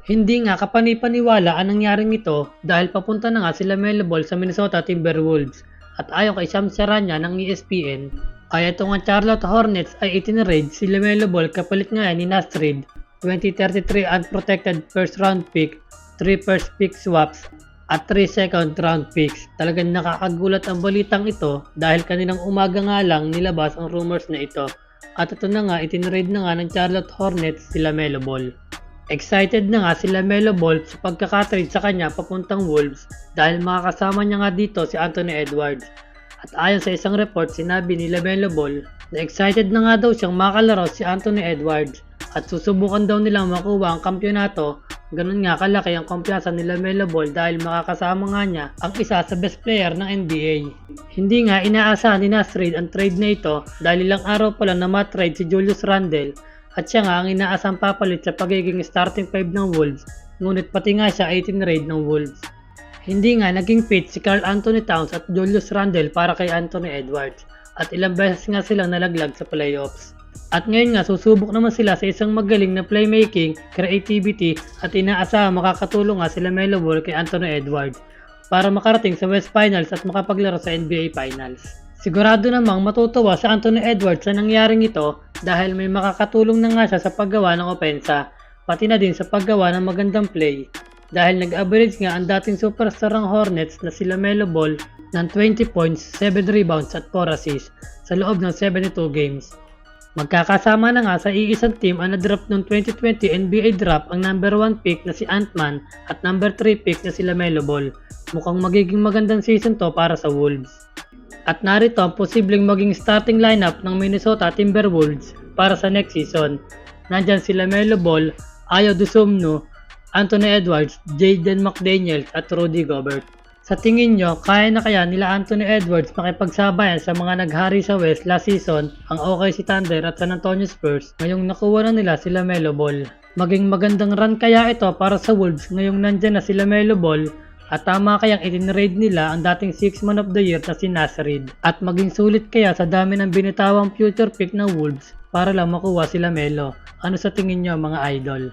Hindi nga kapani-paniwala ang nangyaring ito dahil papunta na nga sila Melo Ball sa Minnesota Timberwolves at ayon kay Shams Charania ng ESPN, kaya itong ang Charlotte Hornets ay itinrade si Melo Ball kapalit nga ni Nasrid, 2033 unprotected first round pick, 3 first pick swaps at 3 second round picks. Talagang nakakagulat ang balitang ito dahil kaninang umaga nga lang nilabas ang rumors na ito. At ito na nga, itinrade na nga ng Charlotte Hornets sila Melo Ball. Excited na nga sila Melo Ball sa pagkakatrade sa kanya papuntang Wolves dahil makakasama niya nga dito si Anthony Edwards. At ayon sa isang report, sinabi ni Melo Ball na excited na nga daw siyang makalaro si Anthony Edwards at susubukan daw nilang makuha ang kampyonato. Ganun nga kalaki ang kumpiyansa ni Melo Ball dahil makakasama nga niya ang isa sa best player ng NBA. Hindi nga inaasahan ni Nasrid ang trade na ito dahil ilang araw pa lang na matrade si Julius Randle at siya nga ang inaasang papalit sa pagiging starting 5 ng Wolves, ngunit pati nga siya ay tinrade ng Wolves. Hindi nga naging fit si Karl Anthony Towns at Julius Randle para kay Anthony Edwards at ilang beses nga silang nalaglag sa playoffs. At ngayon nga susubok naman sila sa isang magaling na playmaking, creativity at inaasahang makakatulong nga sila Melo Ball kay Anthony Edwards para makarating sa West Finals at makapaglaro sa NBA Finals. Sigurado namang matutuwa sa Anthony Edwards sa nangyaring ito dahil may makakatulong na nga siya sa paggawa ng opensa, pati na din sa paggawa ng magandang play. Dahil nag-average nga ang dating superstar ng Hornets na sila Melo Ball ng 20 points, 7 rebounds at 4 assists sa loob ng 72 games. Magkakasama na nga sa iisang team ang na-draft noong 2020 NBA draft ang number 1 pick na si Ant-Man at number 3 pick na sila Melo Ball. Mukhang magiging magandang season to para sa Wolves. At narito ang posibleng maging starting lineup ng Minnesota Timberwolves para sa next season. Nandyan sila Melo Ball, Ayo Dosunmu, Anthony Edwards, Jaden McDaniels at Rudy Gobert. Sa tingin nyo, kaya na kaya nila Anthony Edwards makipagsabayan sa mga naghari sa West last season, ang OKC Thunder at San Antonio Spurs, ngayong nakuha na nila sila Melo Ball? Maging magandang run kaya ito para sa Wolves ngayong nandyan na sila Melo Ball at tama kayang itinrade nila ang dating 6 man of the year na si Nasrid? At maging sulit kaya sa dami ng binitawang future pick ng Wolves para lang makuha sila Melo? Ano sa tingin nyo mga idol?